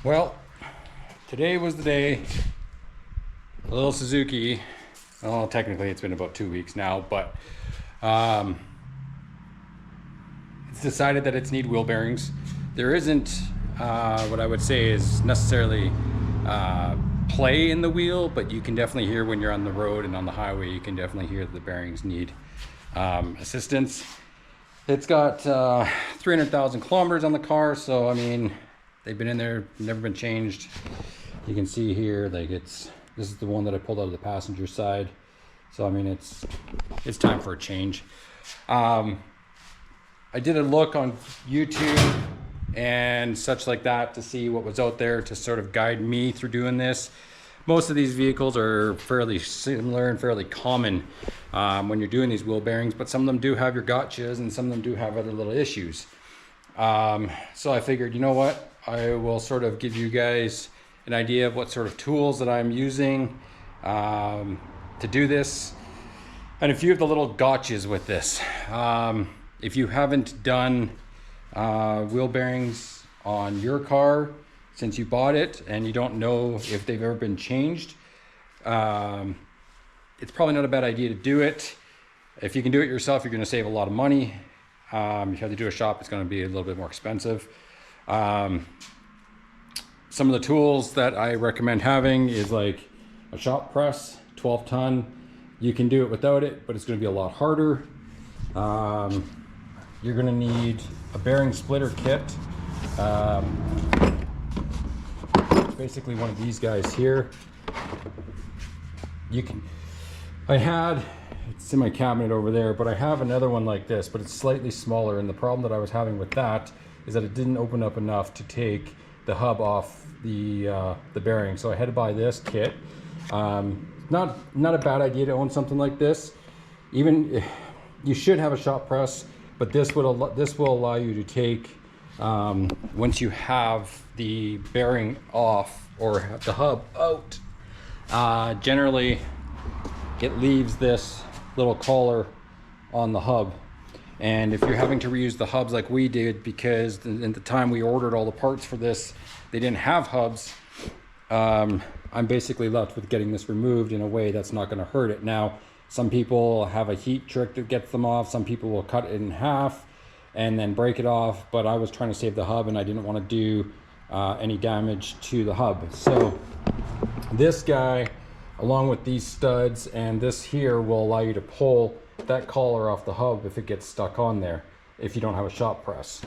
Well, today was the day. A little Suzuki. Well, technically it's been about 2 weeks now, but it's decided that it's need wheel bearings. There isn't what I would say is necessarily play in the wheel, but you can definitely hear when you're on the road and on the highway, you can definitely hear that the bearings need assistance. It's got 300,000 kilometers on the car, so I mean, they've been in there, never been changed. You can see here, like this is the one that I pulled out of the passenger side. So I mean, it's time for a change. I did a look on YouTube and such like that to see what was out there to sort of guide me through doing this. Most of these vehicles are fairly similar and fairly common when you're doing these wheel bearings, but some of them do have your gotchas and some of them do have other little issues. So I figured, you know what, I will sort of give you guys an idea of what sort of tools that I'm using to do this, and a few of the little gotchas with this. If you haven't done wheel bearings on your car since you bought it and you don't know if they've ever been changed, it's probably not a bad idea to do it. If you can do it yourself, you're going to save a lot of money. If you have to do a shop, it's going to be a little bit more expensive. Some of the tools that I recommend having is like a shop press, 12 ton. You can do it without it, but it's going to be a lot harder. You're going to need a bearing splitter kit. Basically one of these guys here. It's in my cabinet over there, but I have another one like this, but it's slightly smaller, and the problem that I was having with that is that it didn't open up enough to take the hub off the bearing. So I had to buy this kit. Not a bad idea to own something like this. Even you should have a shop press, but this will allow you to take once you have the bearing off or the hub out. Generally, it leaves this little collar on the hub, and if you're having to reuse the hubs like we did, because in the time we ordered all the parts for this, they didn't have hubs. I'm basically left with getting this removed in a way that's not going to hurt it. Now, some people have a heat trick that gets them off. Some people will cut it in half and then break it off, but I was trying to save the hub and I didn't want to do any damage to the hub. So this guy, along with these studs and this here, will allow you to pull that collar off the hub if it gets stuck on there, if you don't have a shop press.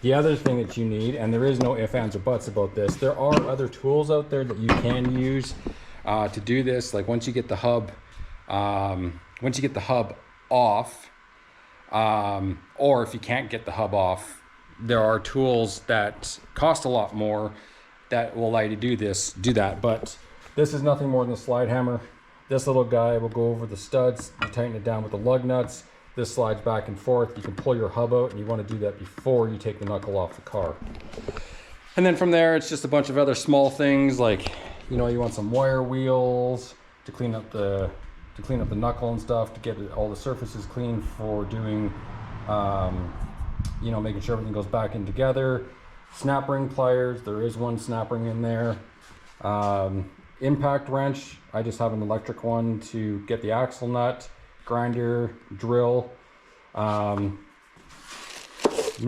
The other thing that you need, and there is no ifs, ands, or buts about this, there are other tools out there that you can use to do this. Like once you get the hub off, or if you can't get the hub off, there are tools that cost a lot more that will allow you to do that. But this is nothing more than a slide hammer. This little guy will go over the studs. You tighten it down with the lug nuts. This slides back and forth. You can pull your hub out, and you want to do that before you take the knuckle off the car. And then from there, it's just a bunch of other small things, like, you know, you want some wire wheels to clean up the knuckle and stuff, to get all the surfaces clean for doing, you know, making sure everything goes back in together. Snap ring pliers, there is one snap ring in there. Impact wrench, I just have an electric one to get the axle nut. Grinder, drill, new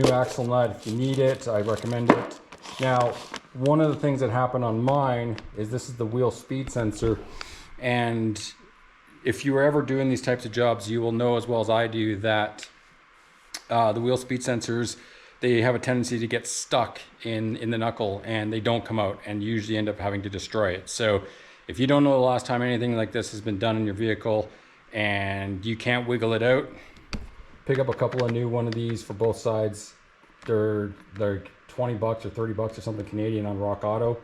axle nut if you need it. I recommend it. Now, one of the things that happened on mine is this is the wheel speed sensor, and if you were ever doing these types of jobs, you will know as well as I do that the wheel speed sensors, they have a tendency to get stuck in the knuckle, and they don't come out, and usually end up having to destroy it. So if you don't know the last time anything like this has been done in your vehicle and you can't wiggle it out, pick up a couple of new one of these for both sides. They're 20 bucks or 30 bucks or something Canadian on Rock Auto.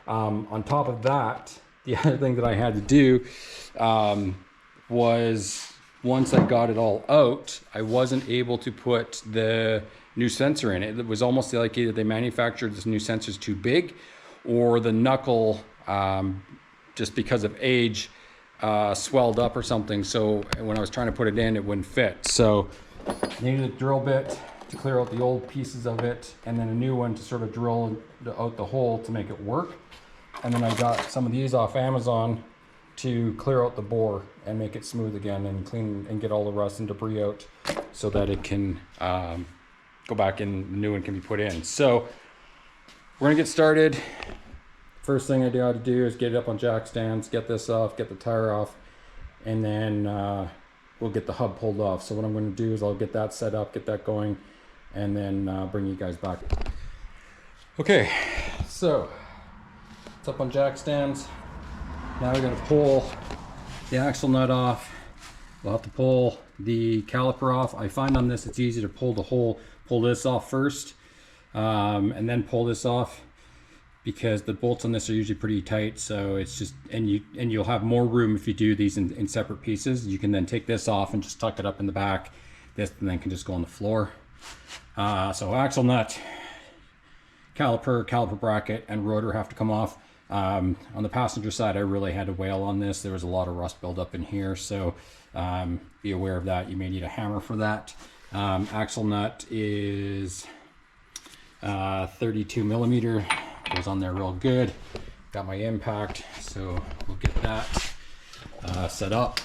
On top of that, the other thing that I had to do was, once I got it all out, I wasn't able to put the new sensor in it. It was almost like either they manufactured this new sensors too big, or the knuckle, just because of age, swelled up or something. So when I was trying to put it in, it wouldn't fit. So I needed a drill bit to clear out the old pieces of it, and then a new one to sort of drill out the hole to make it work. And then I got some of these off Amazon to clear out the bore and make it smooth again and clean and get all the rust and debris out so that it can go back in, the new one can be put in. So we're gonna get started. First thing I got to do is get it up on jack stands, get this off, get the tire off, and then we'll get the hub pulled off. So what I'm going to do is I'll get that set up, get that going, and then bring you guys back. Okay, so it's up on jack stands. Now we're going to pull the axle nut off. We'll have to pull the caliper off. I find on this it's easy to pull this off first, and then pull this off, because the bolts on this are usually pretty tight. So it's just, and you'll have more room if you do these in separate pieces. You can then take this off and just tuck it up in the back. This and then can just go on the floor. So axle nut, caliper bracket, and rotor have to come off. On the passenger side, I really had to wail on this. There was a lot of rust buildup in here, so be aware of that. You may need a hammer for that. Axle nut is 32 millimeter. Goes on there real good. Got my impact, so we'll get that set up.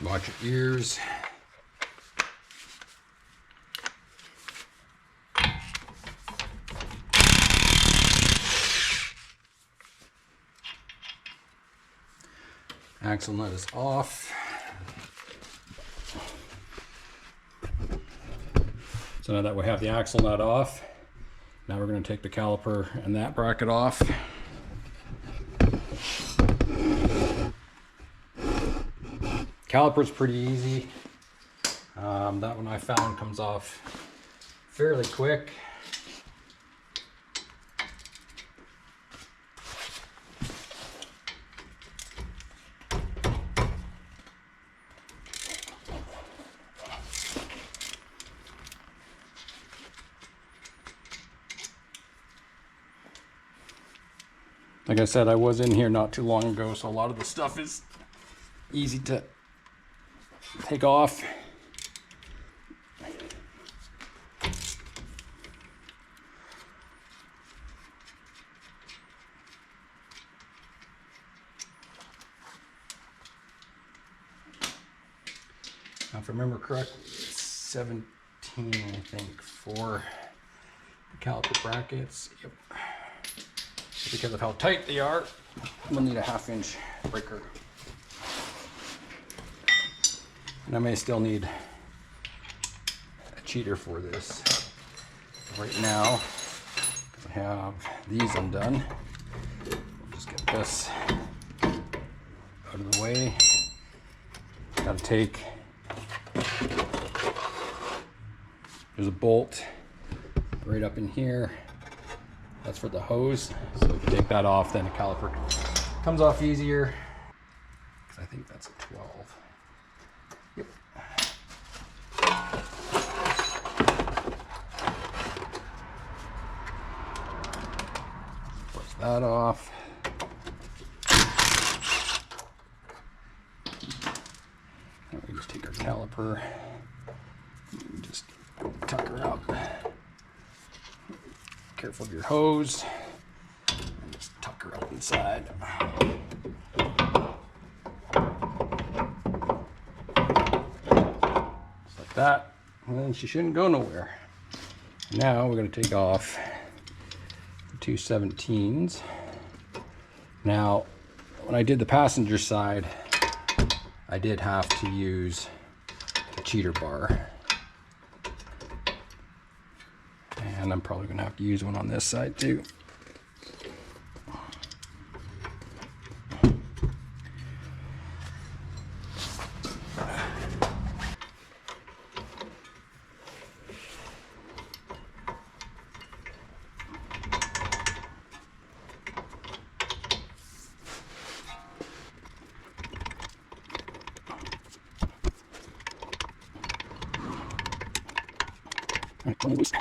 Watch your ears. Axle nut is off. So now that we have the axle nut off, now we're going to take the caliper and that bracket off. Caliper's pretty easy. That one I found comes off fairly quick. Like I said, I was in here not too long ago, so a lot of the stuff is easy to take off. Now, if I remember correctly, it's 17, I think, for the caliper brackets. Yep. Because of how tight they are, we'll need a 1/2 inch breaker. And I may still need a cheater for this. Right now, because I have these undone, we'll just get this out of the way. Got to take, there's a bolt right up in here. That's for the hose, so if you take that off, then the caliper comes off easier. I think that's a 12. Yep. Push that off. Now we just take our caliper and just tuck her up. Careful of your hose, and just tuck her up inside. Just like that, and then she shouldn't go nowhere. Now we're going to take off the 2 17s. Now, when I did the passenger side, I did have to use a cheater bar. And I'm probably going to have to use one on this side too. All right, pull it loose.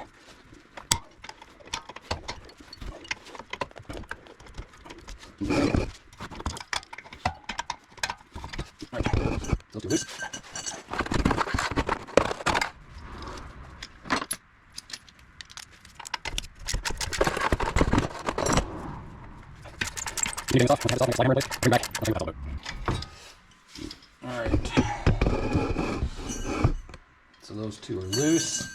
Bring back. I'll take that a little bit. All right. So those two are loose.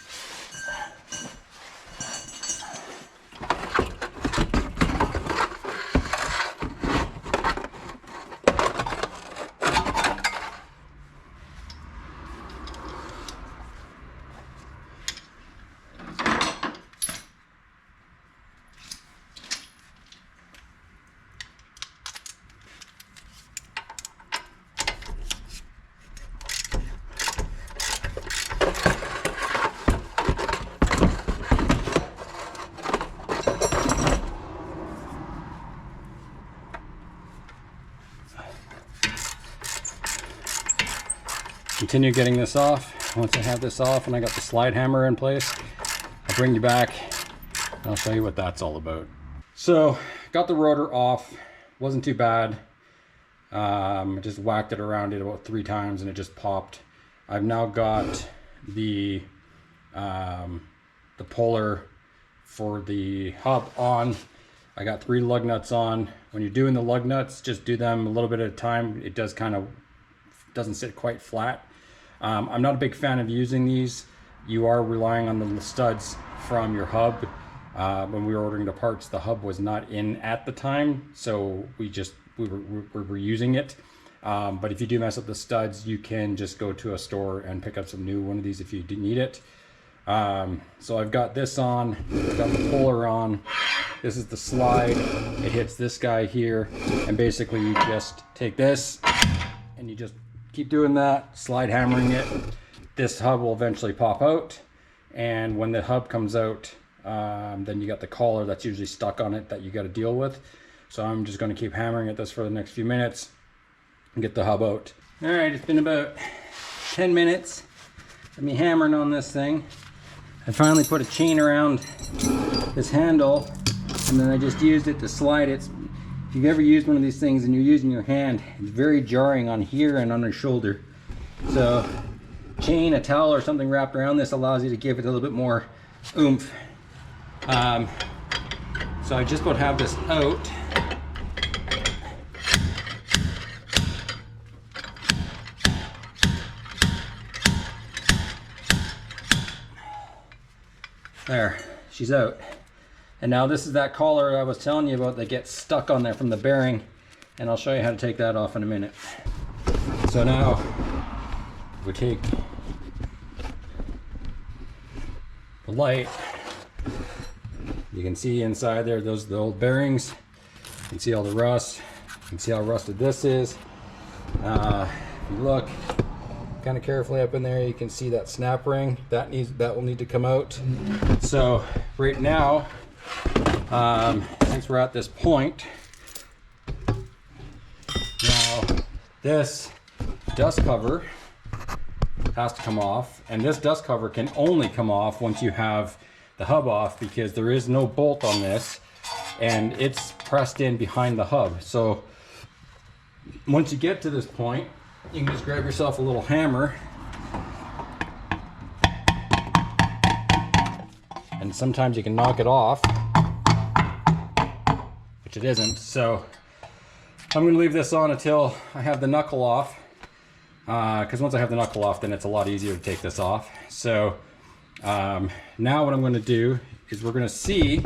Continue getting this off. Once I have this off and I got the slide hammer in place, I'll bring you back and I'll show you what that's all about. So got the rotor off, wasn't too bad. I just whacked it around it about 3 times and it just popped. I've now got the puller for the hub on. I got 3 lug nuts on. When you're doing the lug nuts, just do them a little bit at a time. It does doesn't sit quite flat. I'm not a big fan of using these. You are relying on the studs from your hub. When we were ordering the parts, the hub was not in at the time, so we were using it. But if you do mess up the studs, you can just go to a store and pick up some new one of these if you need it. So I've got this on, I've got the puller on. This is the slide. It hits this guy here, and basically you just take this and you just keep doing that, slide hammering it. This hub will eventually pop out, and when the hub comes out, then you got the collar that's usually stuck on it that you got to deal with. So I'm just going to keep hammering at this for the next few minutes and get the hub out. All right, it's been about 10 minutes of me hammering on this thing. I finally put a chain around this handle, and then I just used it to slide it. If you've ever used one of these things and you're using your hand, it's very jarring on here and on the shoulder. So chain, a towel or something wrapped around this allows you to give it a little bit more oomph. So I just about have this out. There, she's out. And now this is that collar I was telling you about that gets stuck on there from the bearing, and I'll show you how to take that off in a minute. So now we take the light. You can see inside there, those are the old bearings. You can see all the rust. You can see how rusted this is. If you look kind of carefully up in there, you can see that snap ring. That will need to come out. So right now, since we're at this point, now this dust cover has to come off, and this dust cover can only come off once you have the hub off, because there is no bolt on this and it's pressed in behind the hub. So once you get to this point, you can just grab yourself a little hammer, and sometimes you can knock it off, which it isn't. So I'm going to leave this on until I have the knuckle off, because once I have the knuckle off, then it's a lot easier to take this off. So now what I'm going to do is we're going to see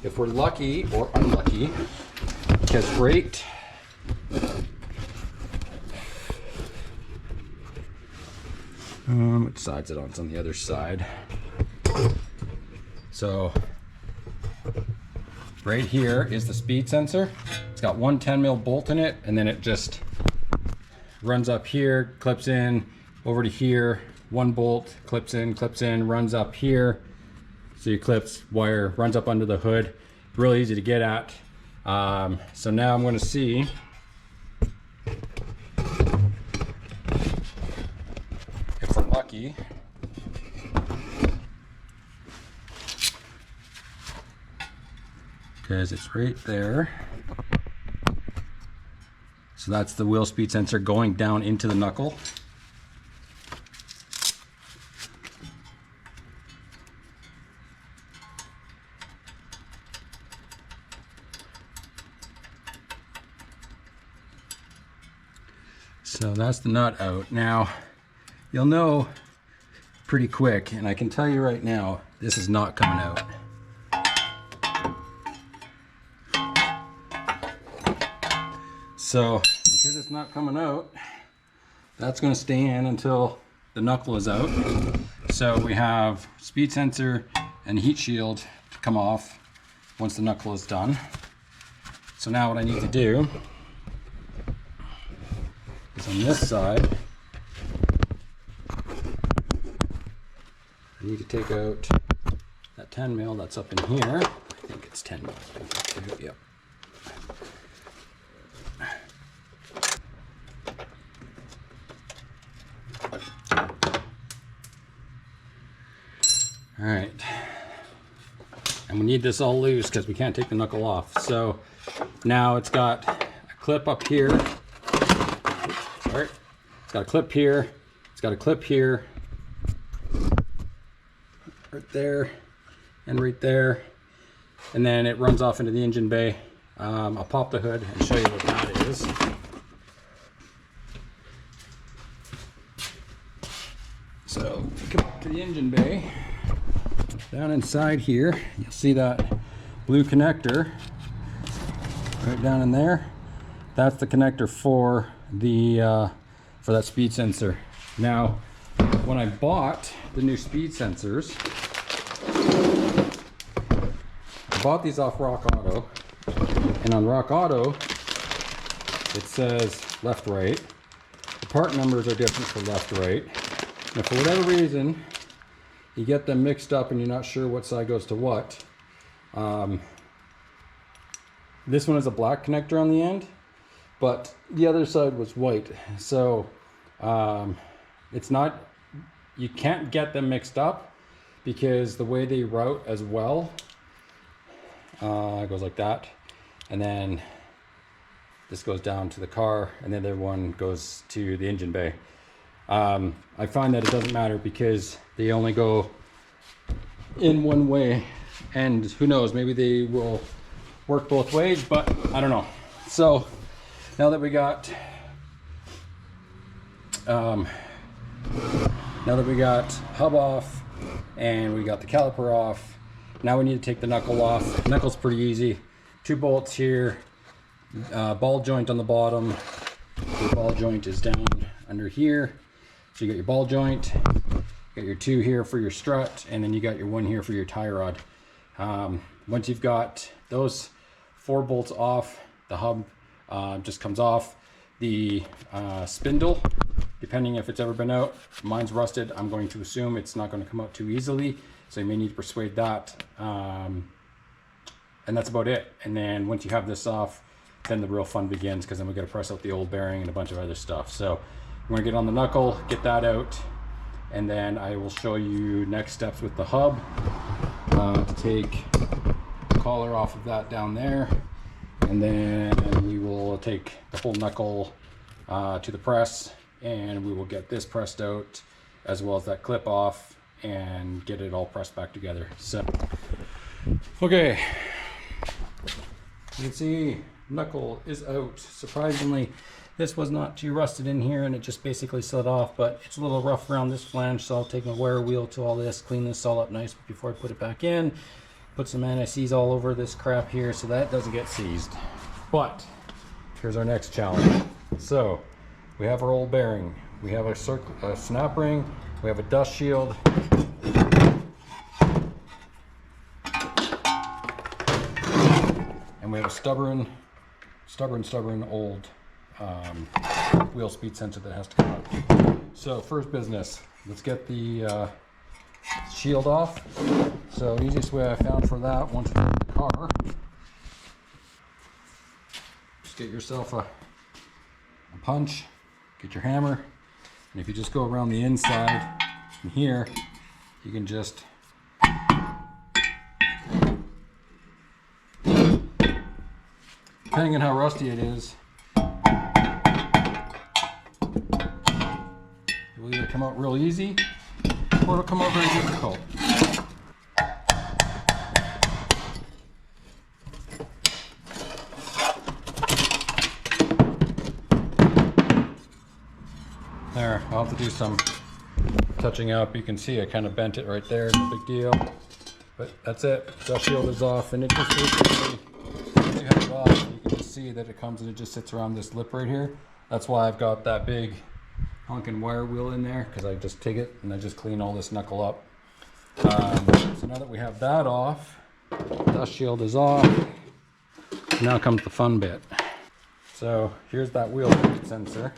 if we're lucky or unlucky, because right which side's it on? It's on the other side. So right here is the speed sensor. It's got one 10 mil bolt in it, and then it just runs up here, clips in over to here. One bolt clips in, runs up here. So you clips wire, runs up under the hood. Really easy to get at. So now I'm going to see if we're lucky. Because it's right there. So that's the wheel speed sensor going down into the knuckle. So that's the nut out. Now, you'll know pretty quick, and I can tell you right now, this is not coming out. So, because it's not coming out, that's going to stay in until the knuckle is out. So we have speed sensor and heat shield to come off once the knuckle is done. So now what I need to do is on this side, I need to take out that 10 mil that's up in here. I think it's 10 mil. Yep. All right, and we need this all loose because we can't take the knuckle off. So now it's got a clip up here. Sorry, it's got a clip here. It's got a clip here, right there, and right there, and then it runs off into the engine bay. I'll pop the hood and show you what that is. So come up to the engine bay. Down inside here, you'll see that blue connector right down in there. That's the connector for the for that speed sensor. Now, when I bought the new speed sensors, I bought these off Rock Auto, and on Rock Auto it says left right. The part numbers are different for left right. Now, for whatever reason, you get them mixed up and you're not sure what side goes to what. This one is a black connector on the end, but the other side was white. So it's not, you can't get them mixed up because the way they route as well, it goes like that. And then this goes down to the car and the other one goes to the engine bay. I find that it doesn't matter because they only go in one way, and who knows, maybe they will work both ways, but I don't know. So now that we got hub off and we got the caliper off, now we need to take the knuckle off. Knuckle's pretty easy. 2 bolts here, ball joint on the bottom. The ball joint is down under here. So you got your ball joint, you got your 2 here for your strut, and then you got your 1 here for your tie rod. Once you've got those 4 bolts off, the hub just comes off. The spindle, depending if it's ever been out, mine's rusted. I'm going to assume it's not going to come out too easily, so you may need to persuade that. And that's about it. And then once you have this off, then the real fun begins, because then we got to press out the old bearing and a bunch of other stuff. So we're gonna get on the knuckle, get that out, and then I will show you next steps with the hub, to take the collar off of that down there, and then we will take the whole knuckle to the press, and we will get this pressed out as well as that clip off and get it all pressed back together. So okay, you can see knuckle is out. Surprisingly, this was not too rusted in here, and it just basically slid off, but it's a little rough around this flange, so I'll take my wire wheel to all this, clean this all up nice before I put it back in, put some anti-seize all over this crap here so that doesn't get seized. But here's our next challenge. So we have our old bearing, we have a snap ring, we have a dust shield, and we have a stubborn old wheel speed sensor that has to come out. So first business, let's get the shield off. So the easiest way I found for that, once it's in the car, just get yourself a punch, get your hammer, and if you just go around the inside from here, you can just depending on how rusty it is, it will either come out real easy or it'll come out very difficult. to do some touching up. You can see I kind of bent it right there, no big deal. But that's it, dust shield is off, and it just basically, once you have it off, you can just see that it comes and it just sits around this lip right here. That's why I've got that big honking wire wheel in there, because I just take it and I just clean all this knuckle up. So now that we have that off, dust shield is off, now comes the fun bit. So here's that wheel sensor,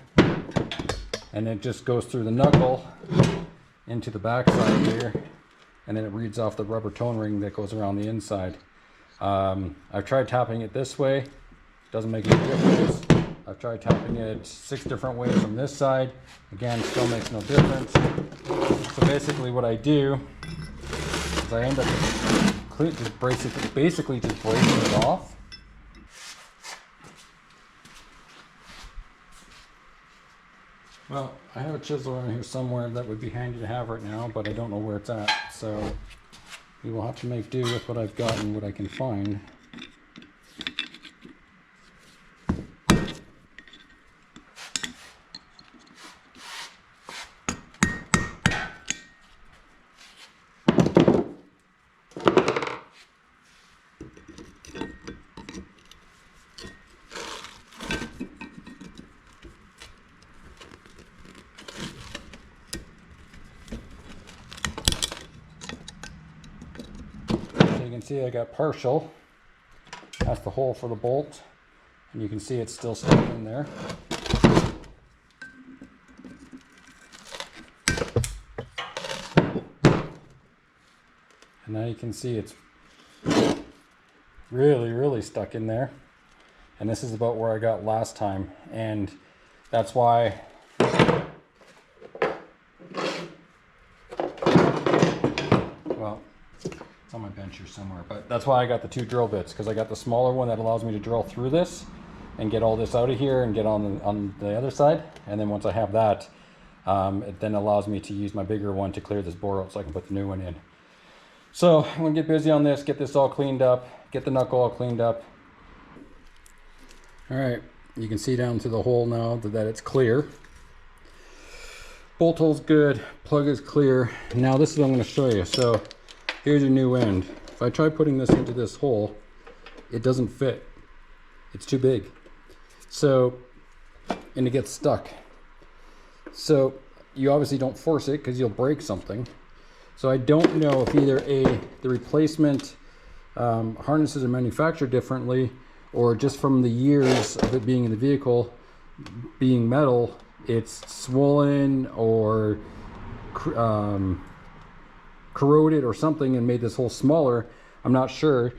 and it just goes through the knuckle into the back side here, and then it reads off the rubber tone ring that goes around the inside. I've tried tapping it this way, doesn't make any difference. I've tried tapping it 6 different ways from this side, again, still makes no difference. So basically what I do is I end up basically just breaking it off. Well, I have a chisel around here somewhere that would be handy to have right now, but I don't know where it's at. So we will have to make do with what I've got and what I can find. You can see I got partial. That's the hole for the bolt, and you can see it's still stuck in there. And now you can see it's really stuck in there. And this is about where I got last time, and that's why on my bench here somewhere, but that's why I got the 2 drill bits, because I got the smaller one that allows me to drill through this and get all this out of here and get on the other side, and then once I have that, it then allows me to use my bigger one to clear this bore out so I can put the new one in. So I'm gonna get busy on this, get this all cleaned up, get the knuckle all cleaned up. All right, you can see down through the hole now that it's clear. Bolt hole's good, plug is clear. Now this is what I'm gonna show you. So here's your new end. If I try putting this into this hole, it doesn't fit. It's too big. So, and it gets stuck. So you obviously don't force it because you'll break something. So I don't know if either the replacement harnesses are manufactured differently, or just from the years of it being in the vehicle, being metal, it's swollen or corroded or something and made this hole smaller. I'm not sure,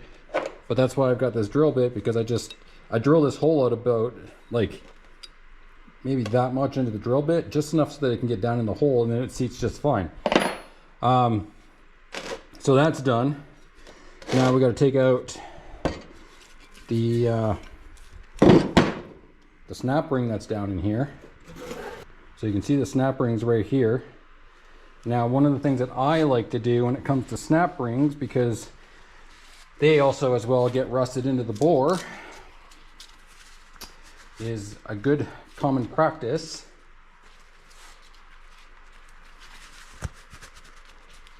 but that's why I've got this drill bit, because I drill this hole out about like maybe that much into the drill bit, just enough so that it can get down in the hole, and then it seats just fine. So that's done. Now we got to take out the snap ring that's down in here. So you can see the snap rings right here. Now, one of the things that I like to do when it comes to snap rings, because they also as well get rusted into the bore, is a good common practice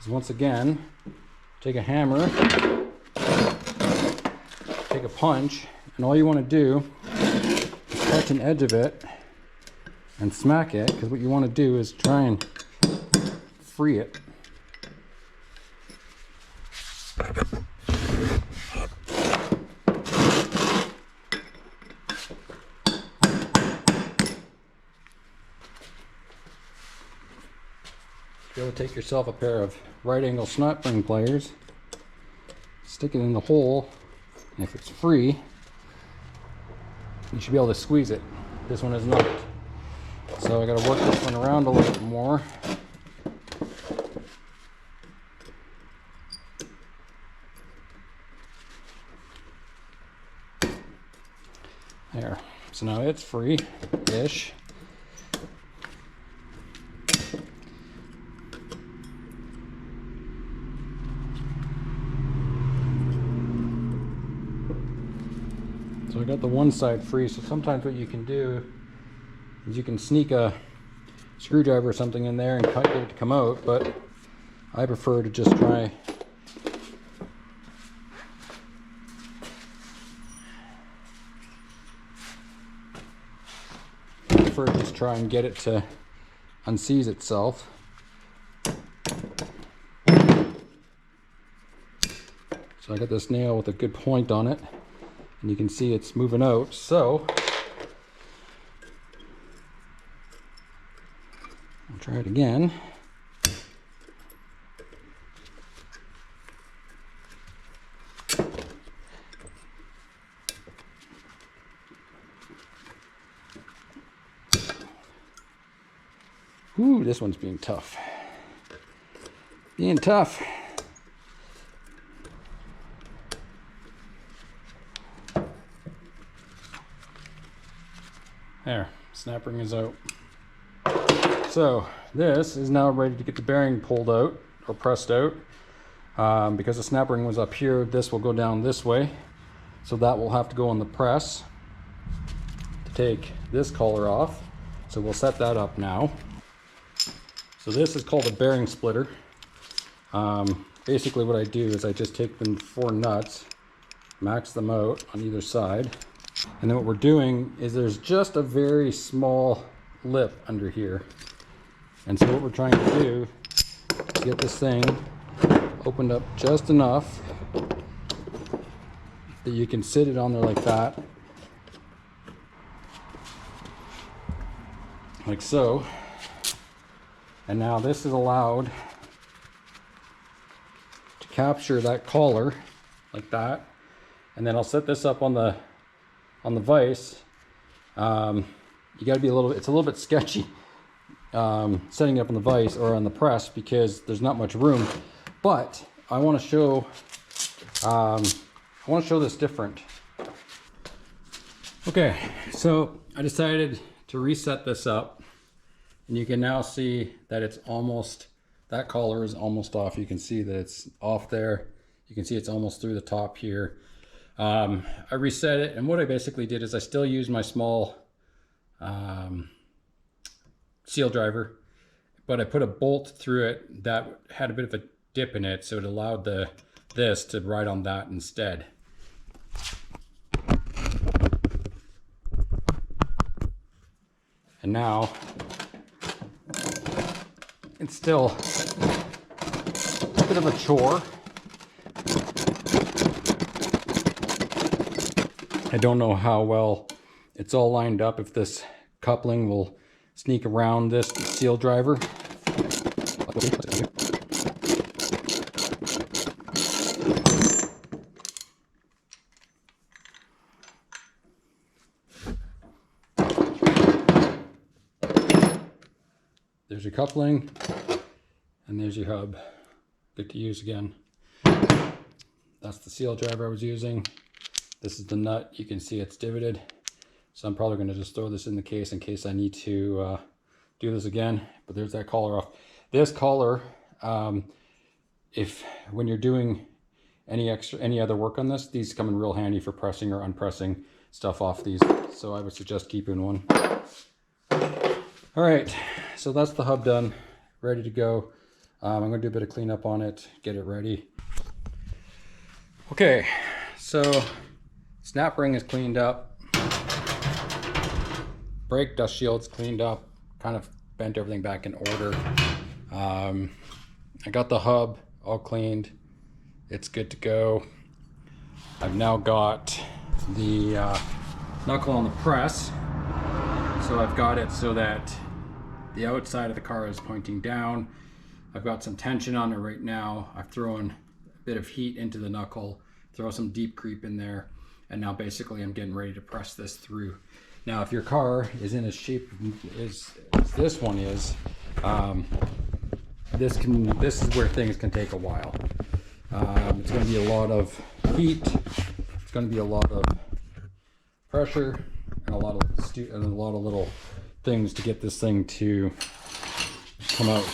is, once again, take a hammer, take a punch, and all you want to do is touch an edge of it and smack it, because what you want to do is try and free it. Be able to take yourself a pair of right angle snap ring pliers, stick it in the hole, and if it's free, you should be able to squeeze it. This one is not. So I got to work this one around a little bit more. There. So now it's free-ish. So I got the one side free, so sometimes what you can do is you can sneak a screwdriver or something in there and get it to come out, but I prefer to just try and get it to unseize itself. So I got this nail with a good point on it, and you can see it's moving out. So I'll try it again. Ooh, this one's being tough. Being tough. There, snap ring is out. So this is now ready to get the bearing pulled out or pressed out. Because the snap ring was up here, this will go down this way. So that will have to go on the press to take this collar off. So we'll set that up now. So this is called a bearing splitter. Basically what I do is I just take the 4 nuts, max them out on either side. And then what we're doing is there's just a very small lip under here. And so what we're trying to do is get this thing opened up just enough that you can sit it on there like that. Like so. And now this is allowed to capture that collar like that. And then I'll set this up on the vise. You gotta be it's a little bit sketchy setting it up on the vise or on the press because there's not much room. But I want to show this different. Okay, so I decided to reset this up. And you can now see that it's almost, that collar is almost off. You can see that it's off there. You can see it's almost through the top here. I reset it, and what I basically did is I still used my small seal driver, but I put a bolt through it that had a bit of a dip in it, so it allowed this to ride on that instead. And now it's still a bit of a chore. I don't know how well it's all lined up, if this coupling will sneak around this seal driver. There's your coupling, and there's your hub. Good to use again. That's the seal driver I was using. This is the nut. You can see it's divoted. So I'm probably going to just throw this in the case in case I need to do this again. But there's that collar off. This collar, when you're doing any other work on this, these come in real handy for pressing or unpressing stuff off these. So I would suggest keeping one. All right, so that's the hub done, ready to go. I'm going to do a bit of cleanup on it, get it ready. Okay, so snap ring is cleaned up. Brake dust shield's cleaned up, kind of bent everything back in order. I got the hub all cleaned. It's good to go. I've now got the knuckle on the press. So I've got it so that the outside of the car is pointing down. I've got some tension on it right now. I've thrown a bit of heat into the knuckle, throw some deep creep in there, and now basically I'm getting ready to press this through. Now if your car is in a shape as this one is, this is where things can take a while. It's going to be a lot of heat, it's going to be a lot of pressure, and a lot of little things to get this thing to come out.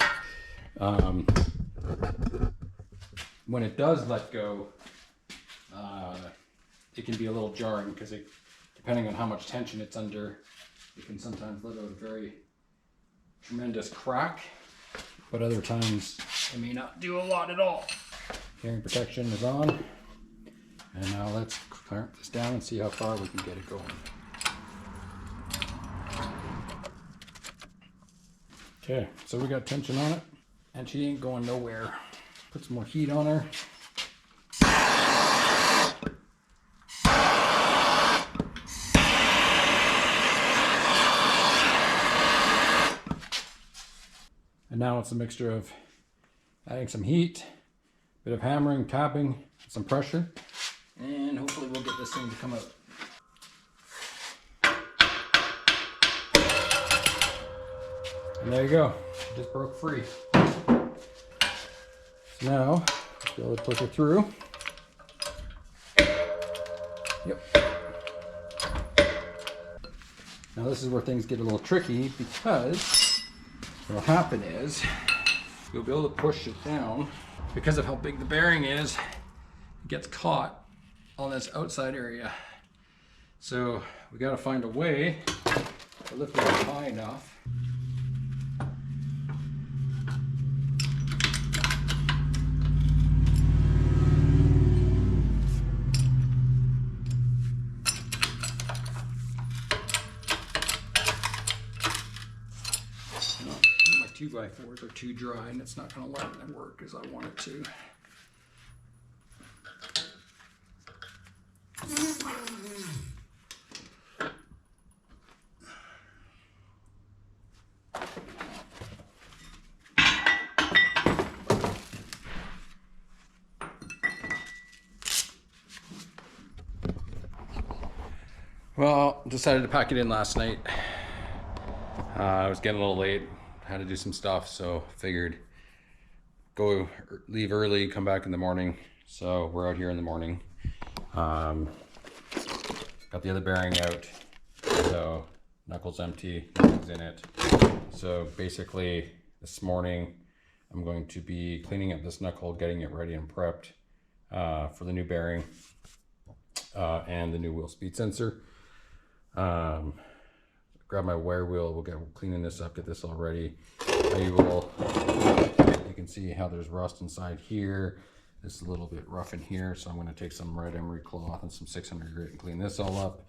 When it does let go, it can be a little jarring because depending on how much tension it's under, it can sometimes let out a very tremendous crack, but other times it may not do a lot at all. Bearing protection is on. And now let's clamp this down and see how far we can get it going. Okay, so we got tension on it, and she ain't going nowhere. Put some more heat on her. And now it's a mixture of adding some heat, a bit of hammering, tapping, some pressure, and hopefully we'll get this thing to come out. And there you go, it just broke free. So now, let's be able to push it through. Yep. Now this is where things get a little tricky, because what'll happen is you'll be able to push it down. Because of how big the bearing is, it gets caught on this outside area. So we got to find a way to lift it up high enough. My 2x4s are too dry and it's not going to let them work as I want it to. Well, decided to pack it in last night. I was getting a little late, had to do some stuff, so figured leave early, come back in the morning. So we're out here in the morning. Got the other bearing out, so knuckle's empty, nothing's in it. So basically this morning I'm going to be cleaning up this knuckle, getting it ready and prepped for the new bearing and the new wheel speed sensor. Grab my wire wheel, we'll get cleaning this up, get this all ready. You can see how there's rust inside here. This is a little bit rough in here, so I'm going to take some red emery cloth and some 600 grit and clean this all up.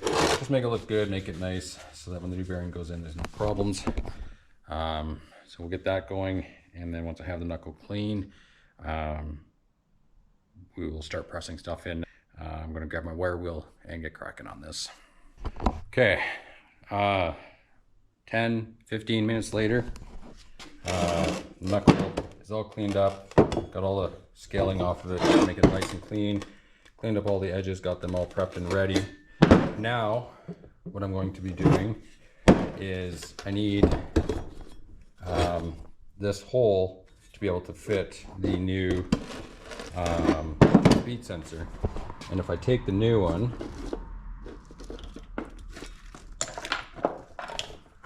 Just make it look good, make it nice, so that when the new bearing goes in, there's no problems. So we'll get that going, and then once I have the knuckle clean, we will start pressing stuff in. I'm going to grab my wire wheel and get cracking on this. Okay, 10, 15 minutes later, knuckle is all cleaned up, got all the scaling off of it to make it nice and clean, cleaned up all the edges, got them all prepped and ready. Now, what I'm going to be doing is I need this hole to be able to fit the new speed sensor. And if I take the new one,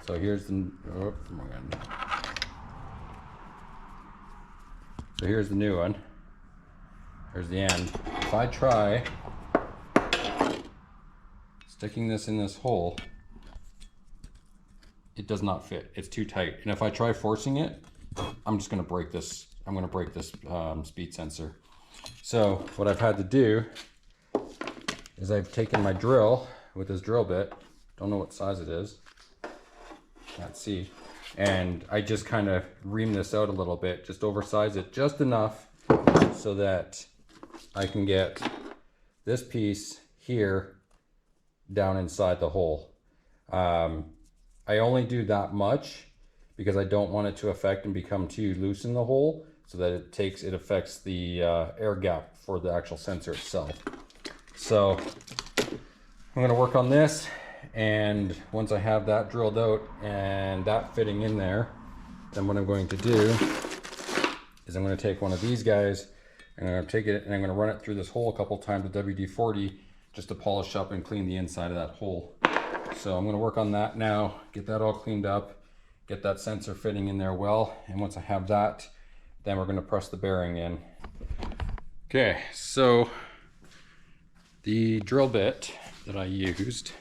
so here's the, oh my God. So here's the new one. Here's the end. If I try sticking this in this hole, it does not fit. It's too tight. And if I try forcing it, I'm just going to break this. I'm going to break this speed sensor. So what I've had to do is I've taken my drill with this drill bit. Don't know what size it is. Can't see. And I just kind of ream this out a little bit, just oversize it just enough so that I can get this piece here down inside the hole. I only do that much because I don't want it to affect and become too loose in the hole, so that it affects the air gap for the actual sensor itself. So I'm going to work on this, and once I have that drilled out and that fitting in there, then what I'm going to do is I'm going to take one of these guys and I'm going to take it and I'm going to run it through this hole a couple times with WD-40 just to polish up and clean the inside of that hole. So I'm going to work on that now, get that all cleaned up, get that sensor fitting in there well, and once I have that, then we're going to press the bearing in. Okay, so the drill bit that I used,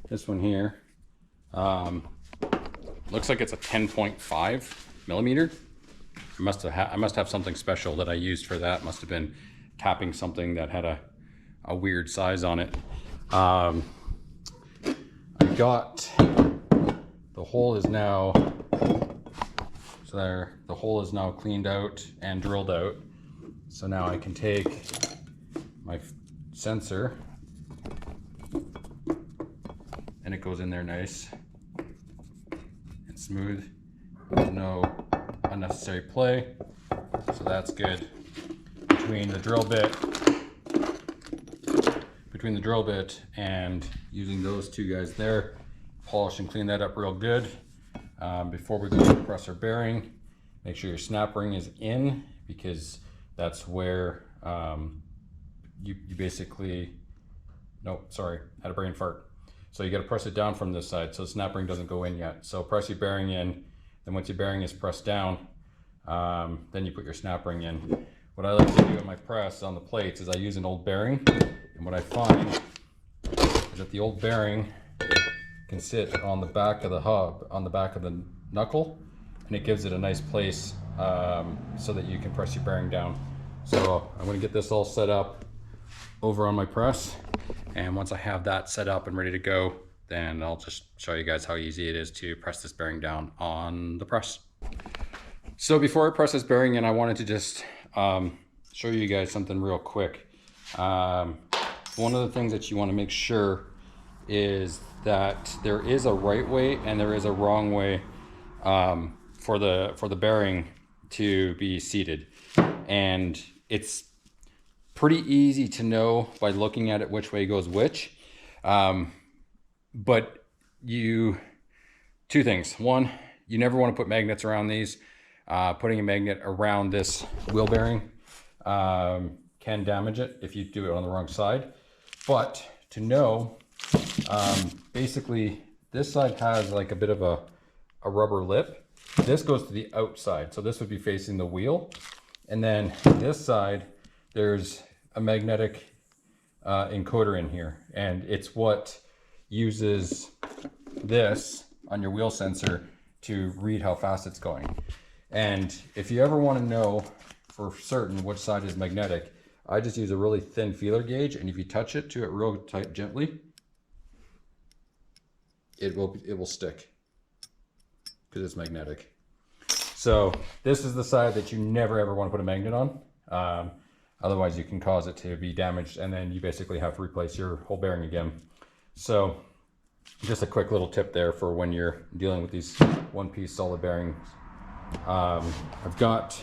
this one here, Looks like it's a 10.5 millimeter. I must have something special that I used for that. Must have been tapping something that had a weird size on it. I got, the hole is now, so there, the hole is now cleaned out and drilled out. So now I can take my sensor and it goes in there nice and smooth. There's no unnecessary play, so that's good. Between the drill bit and using those two guys there, polish and clean that up real good. Before we go to press our bearing, make sure your snap ring is in, because that's where you basically, nope, sorry, had a brain fart. So you got to press it down from this side so the snap ring doesn't go in yet. So press your bearing in, then once your bearing is pressed down, then you put your snap ring in. What I like to do in my press on the plates is I use an old bearing, and what I find is that the old bearing can sit on the back of the hub, on the back of the knuckle, and it gives it a nice place so that you can press your bearing down. So I'm going to get this all set up over on my press, and once I have that set up and ready to go, then I'll just show you guys how easy it is to press this bearing down on the press. So before I press this bearing in, I wanted to just show you guys something real quick. One of the things that you want to make sure is that there is a right way and there is a wrong way for the bearing to be seated, and it's pretty easy to know by looking at it which way goes which. But two things. One, you never want to put magnets around these. Putting a magnet around this wheel bearing can damage it if you do it on the wrong side. But to know, basically this side has like a bit of a rubber lip. This goes to the outside, so this would be facing the wheel. And then this side, there's a magnetic encoder in here, and it's what uses this on your wheel sensor to read how fast it's going. And if you ever want to know for certain which side is magnetic, I just use a really thin feeler gauge, and if you touch it to it real tight, gently, it will stick because it's magnetic. So this is the side that you never ever want to put a magnet on. Otherwise you can cause it to be damaged, and then you basically have to replace your whole bearing again. So just a quick little tip there for when you're dealing with these one-piece solid bearings. I've got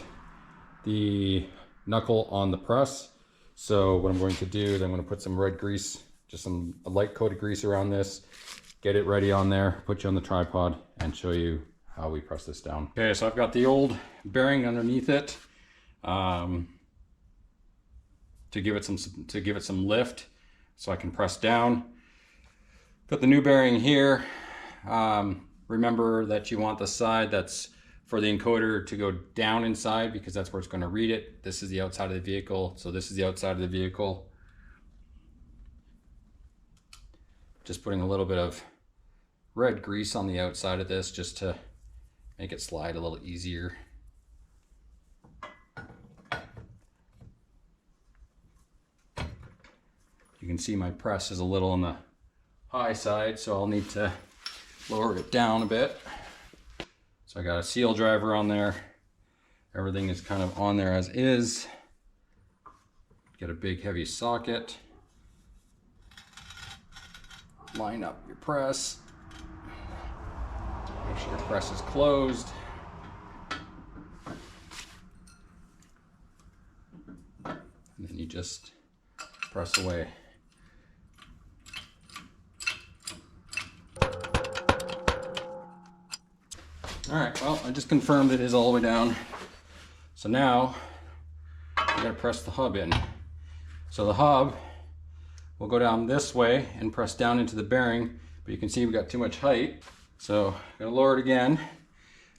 the knuckle on the press, so what I'm going to do is I'm going to put some red grease, just some light coated grease around this, get it ready on there, put you on the tripod, and show you how we press this down. Okay, so I've got the old bearing underneath it to give it some lift so I can press down. Got the new bearing here. Remember that you want the side that's for the encoder to go down inside, because that's where it's going to read it. This is the outside of the vehicle, so this is the outside of the vehicle. Just putting a little bit of red grease on the outside of this just to make it slide a little easier. You can see my press is a little on the high side, so I'll need to lower it down a bit. So I got a seal driver on there. Everything is kind of on there as is. Get a big heavy socket. Line up your press. Make sure your press is closed. And then you just press away. All right, well, I just confirmed it is all the way down. So now I gotta press the hub in. So the hub will go down this way and press down into the bearing, but you can see we got too much height. So I'm gonna lower it again.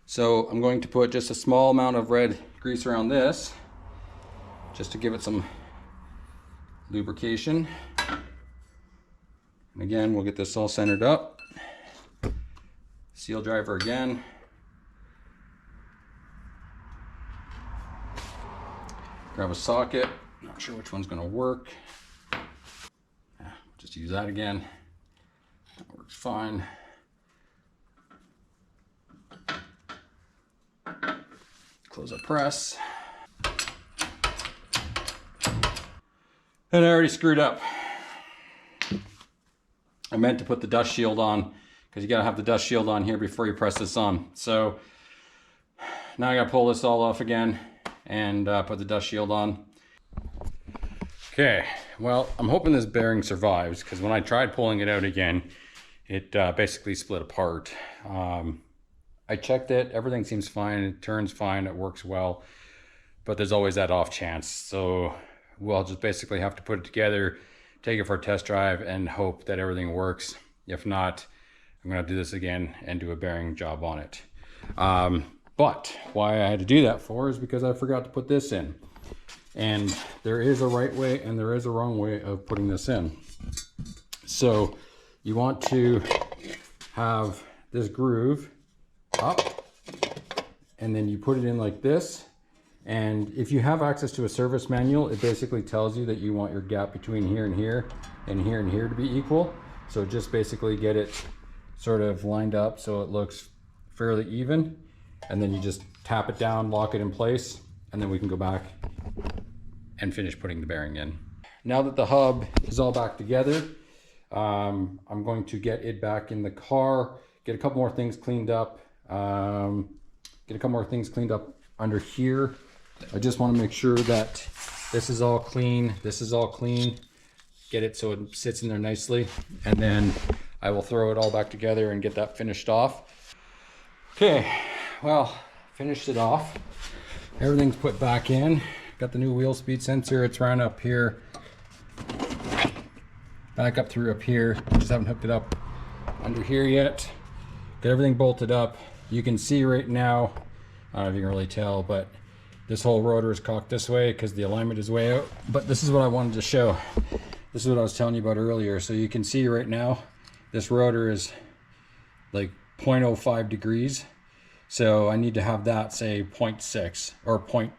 So I'm going to put just a small amount of red grease around this, just to give it some lubrication. And again, we'll get this all centered up. seal driver again. Grab a socket. Not sure which one's going to work. Just use that again. That works fine. Close up press. And I already screwed up. I meant to put the dust shield on because you gotta have the dust shield on here before you press this on. So now I gotta pull this all off again and put the dust shield on. Okay, well, I'm hoping this bearing survives because when I tried pulling it out again, it basically split apart. I checked it, everything seems fine, it turns fine, it works well, but there's always that off chance. So we'll just basically have to put it together, take it for a test drive, and hope that everything works. If not, I'm gonna do this again and do a bearing job on it. But why I had to do that for is because I forgot to put this in. And there is a right way and there is a wrong way of putting this in. So you want to have this groove up, and then you put it in like this. And if you have access to a service manual, it basically tells you that you want your gap between here and here and here and here to be equal. So just basically get it sort of lined up so it looks fairly even. And then you just tap it down, lock it in place, and then we can go back and finish putting the bearing in. Now that the hub is all back together, I'm going to get it back in the car, get a couple more things cleaned up, under here. I just want to make sure that this is all clean, this is all clean, get it so it sits in there nicely, and then I will throw it all back together and get that finished off. Okay, well, finished it off. Everything's put back in. Got the new wheel speed sensor. It's run up here, back up through up here. Just haven't hooked it up under here yet. Got everything bolted up. You can see right now, I don't know if you can really tell, but this whole rotor is cocked this way because the alignment is way out. But this is what I wanted to show. This is what I was telling you about earlier. So you can see right now, this rotor is like 0.05 degrees. So I need to have that say 0.6 or I'm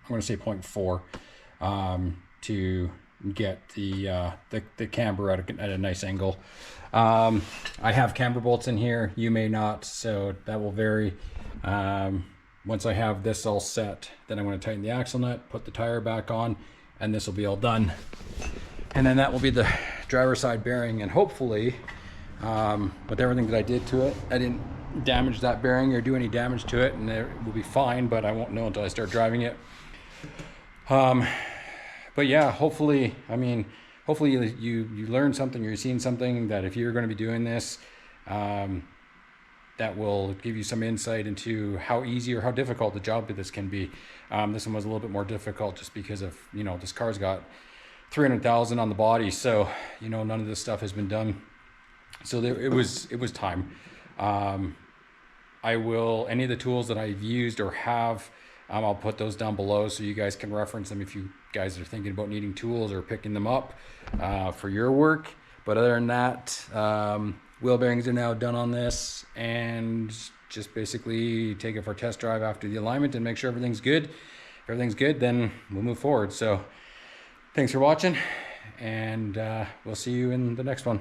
going to say 0.4 to get the camber at a nice angle. I have camber bolts in here. You may not, so that will vary. Once I have this all set, then I'm going to tighten the axle nut, put the tire back on, and this will be all done. And then that will be the driver's side bearing, and hopefully with everything that I did to it, I didn't damage that bearing or do any damage to it, and it will be fine, but I won't know until I start driving it. But yeah, hopefully, I mean, hopefully you learn something, you're seeing something that if you're going to be doing this, that will give you some insight into how easy or how difficult the job that this can be. This one was a little bit more difficult just because of, you know, this car's got 300,000 on the body, so you know none of this stuff has been done. So it was time. I will, any of the tools that I've used or have, I'll put those down below so you guys can reference them if you guys are thinking about needing tools or picking them up for your work. But other than that, wheel bearings are now done on this, and just basically take it for a test drive after the alignment and make sure everything's good. If everything's good, then we'll move forward. So thanks for watching, and we'll see you in the next one.